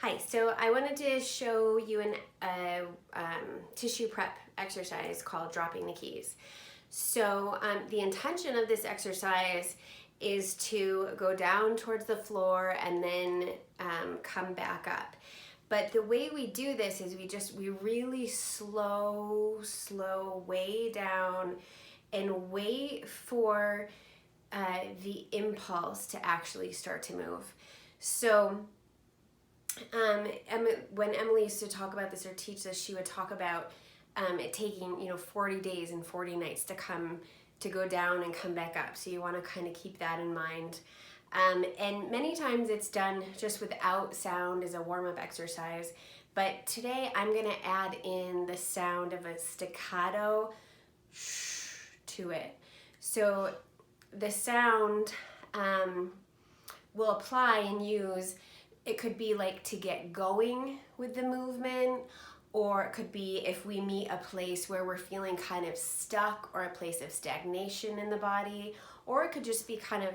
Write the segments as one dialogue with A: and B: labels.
A: Hi, so I wanted to show you a tissue prep exercise called dropping the keys. So the intention of this exercise is to go down towards the floor and then come back up. But the way we do this is we really slow way down and wait for the impulse to actually start to move. So when Emily used to talk about this or teach this, she would talk about it taking 40 days and 40 nights to go down and come back up. So you want to kind of keep that in mind. And many times it's done just without sound as a warm-up exercise. But today I'm going to add in the sound of a staccato shh to it. So the sound will apply and use. It could be like to get going with the movement, or it could be if we meet a place where we're feeling kind of stuck or a place of stagnation in the body, or it could just be kind of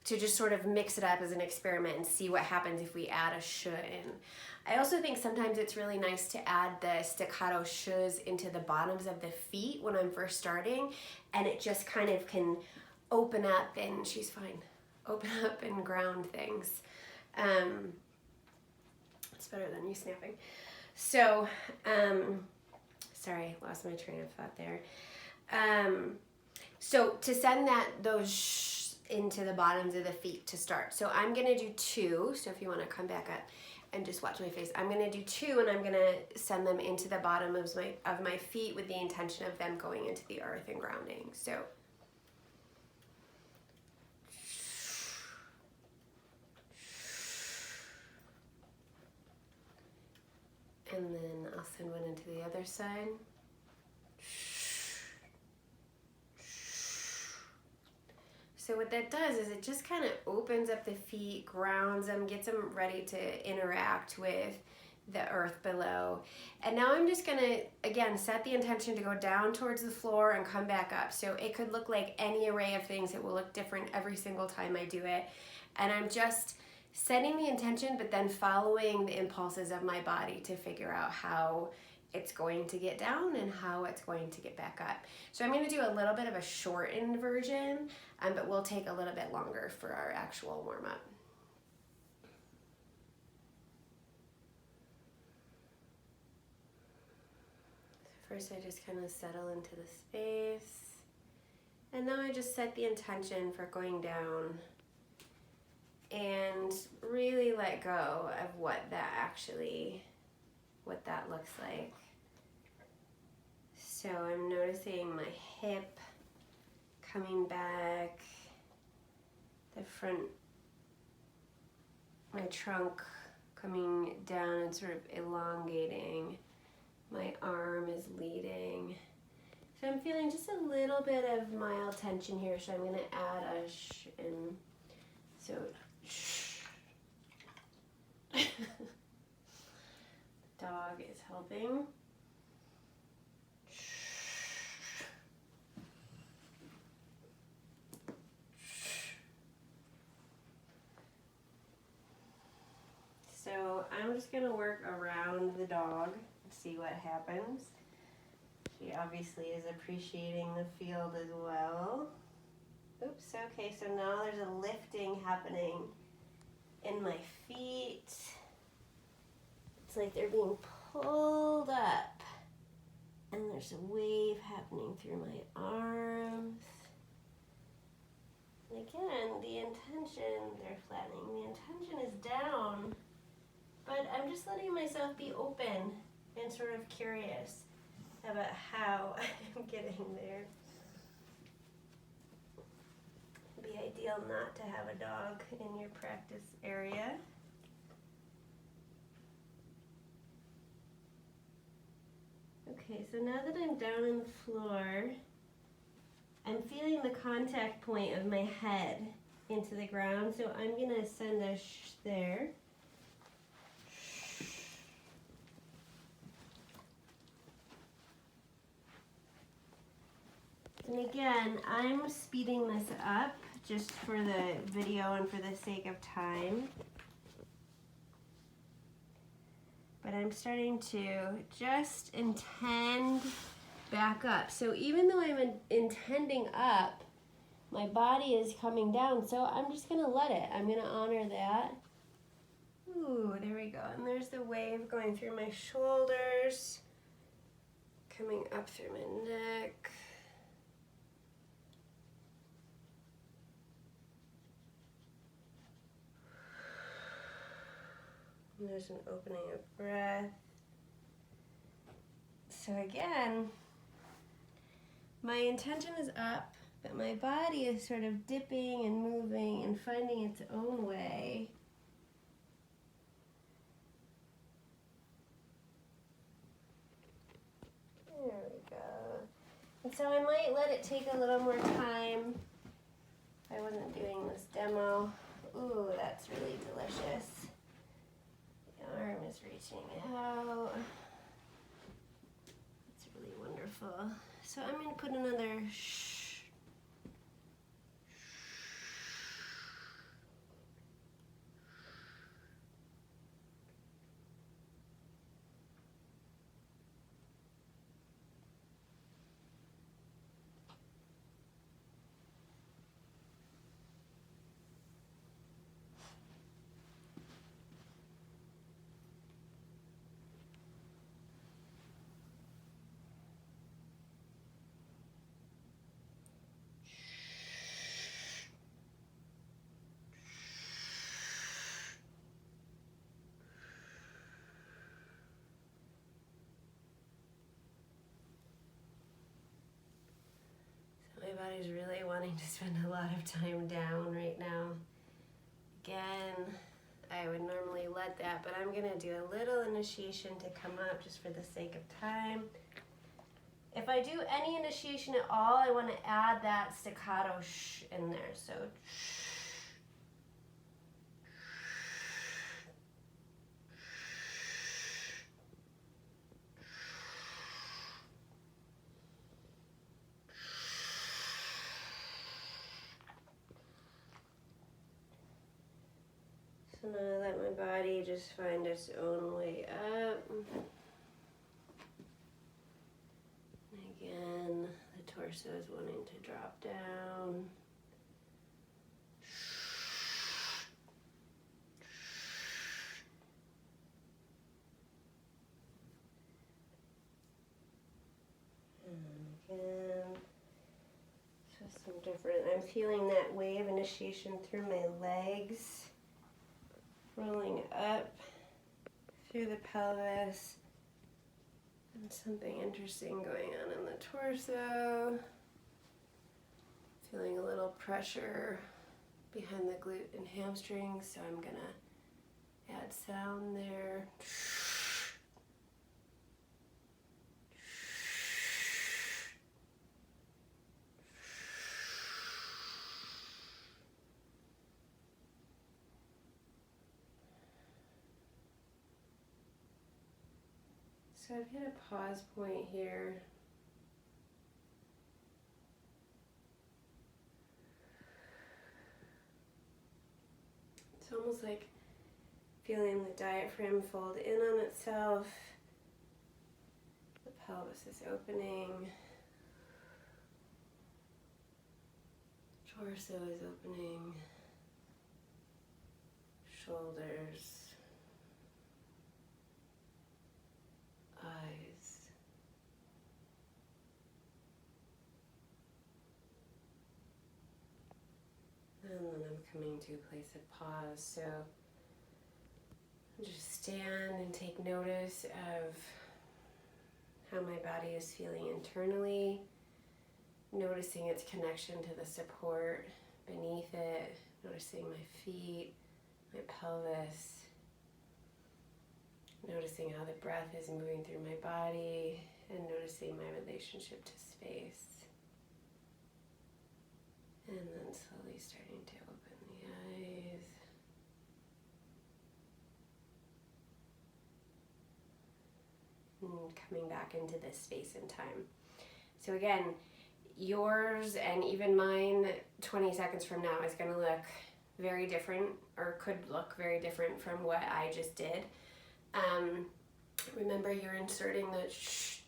A: to just sort of mix it up as an experiment and see what happens if we add a sh in. I also think sometimes it's really nice to add the staccato shs into the bottoms of the feet when I'm first starting, and it just kind of can open up and open up and ground things. It's better than you snapping. So, sorry, lost my train of thought there. So to send those shh into the bottoms of the feet to start. So I'm gonna do 2. So if you want to come back up and just watch my face, I'm gonna do 2, and I'm gonna send them into the bottom of my feet with the intention of them going into the earth and grounding. So. And then I'll send one into the other side. So what that does is it just kind of opens up the feet, grounds them, gets them ready to interact with the earth below. And now I'm just gonna, again, set the intention to go down towards the floor and come back up. So it could look like any array of things. It will look different every single time I do it. And I'm just setting the intention, but then following the impulses of my body to figure out how it's going to get down and how it's going to get back up. So I'm going to do a little bit of a shortened version, but we'll take a little bit longer for our actual warm-up. First I just kind of settle into the space, and now I just set the intention for going down and really let go of what that looks like. So I'm noticing my hip coming back, the front, my trunk coming down and sort of elongating. My arm is leading. So I'm feeling just a little bit of mild tension here, so I'm going to add a sh in. So dog is helping. So I'm just going to work around the dog and see what happens. She obviously is appreciating the field as well. Oops, okay, so now there's a lifting happening in my feet. It's like they're being pulled up, and there's a wave happening through my arms. And again, the intention, they're flattening, the intention is down, but I'm just letting myself be open and sort of curious about how I'm getting there. It'd be ideal not to have a dog in your practice area. Okay, so now that I'm down on the floor, I'm feeling the contact point of my head into the ground, so I'm gonna send a sh there. And again, I'm speeding this up just for the video and for the sake of time. but I'm starting to just intend back up. So even though I'm intending up, my body is coming down, so I'm just gonna let it. I'm gonna honor that. Ooh, there we go. And there's the wave going through my shoulders, coming up through my neck. And there's an opening of breath. So again, my intention is up, but my body is sort of dipping and moving and finding its own way. There we go. And so I might let it take a little more time. If I wasn't doing this demo. Ooh, that's really delicious. The arm is reaching out. It's really wonderful. So I'm going to put another shh. My body's really wanting to spend a lot of time down right now. Again, I would normally let that, but I'm gonna do a little initiation to come up just for the sake of time. If I do any initiation at all, I want to add that staccato shh in there. So So now I let my body just find its own way up. Again, the torso is wanting to drop down. And again, so some different, I'm feeling that wave initiation through my legs. Rolling up through the pelvis, and something interesting going on in the torso. Feeling a little pressure behind the glute and hamstrings, so I'm gonna add sound there. So I've hit a pause point here. It's almost like feeling the diaphragm fold in on itself. The pelvis is opening. Torso is opening. Shoulders. Eyes. And then I'm coming to a place of pause. So just stand and take notice of how my body is feeling internally, noticing its connection to the support beneath it, noticing my feet, my pelvis. Noticing how the breath is moving through my body and noticing my relationship to space. And then slowly starting to open the eyes. And coming back into this space and time. So again, yours and even mine 20 seconds from now is going to look very different, or could look very different from what I just did. Remember, you're inserting the sh,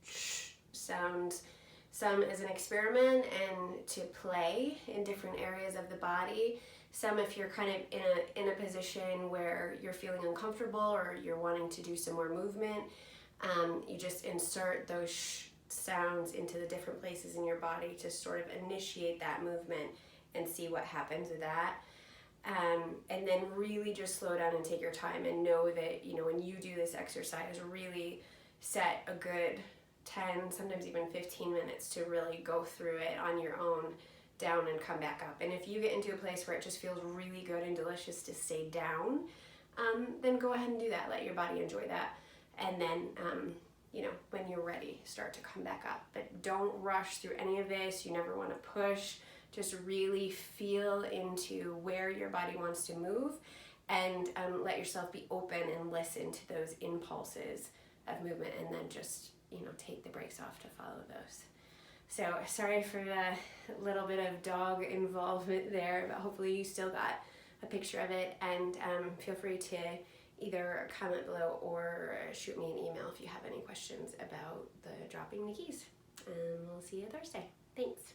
A: sh sounds, some as an experiment and to play in different areas of the body. Some if you're kind of in a position where you're feeling uncomfortable or you're wanting to do some more movement, you just insert those sh sounds into the different places in your body to sort of initiate that movement and see what happens with that. And then really just slow down and take your time and know that, you know, when you do this exercise, really set a good 10, sometimes even 15 minutes to really go through it on your own, down and come back up. And if you get into a place where it just feels really good and delicious to stay down, then go ahead and do that. Let your body enjoy that. And then, you know, when you're ready, start to come back up. But don't rush through any of this. You never want to push. Just really feel into where your body wants to move, and let yourself be open and listen to those impulses of movement, and then just, you know, take the brakes off to follow those. So sorry for the little bit of dog involvement there, but hopefully you still got a picture of it, and feel free to either comment below or shoot me an email if you have any questions about the dropping the keys. And we'll see you Thursday. Thanks.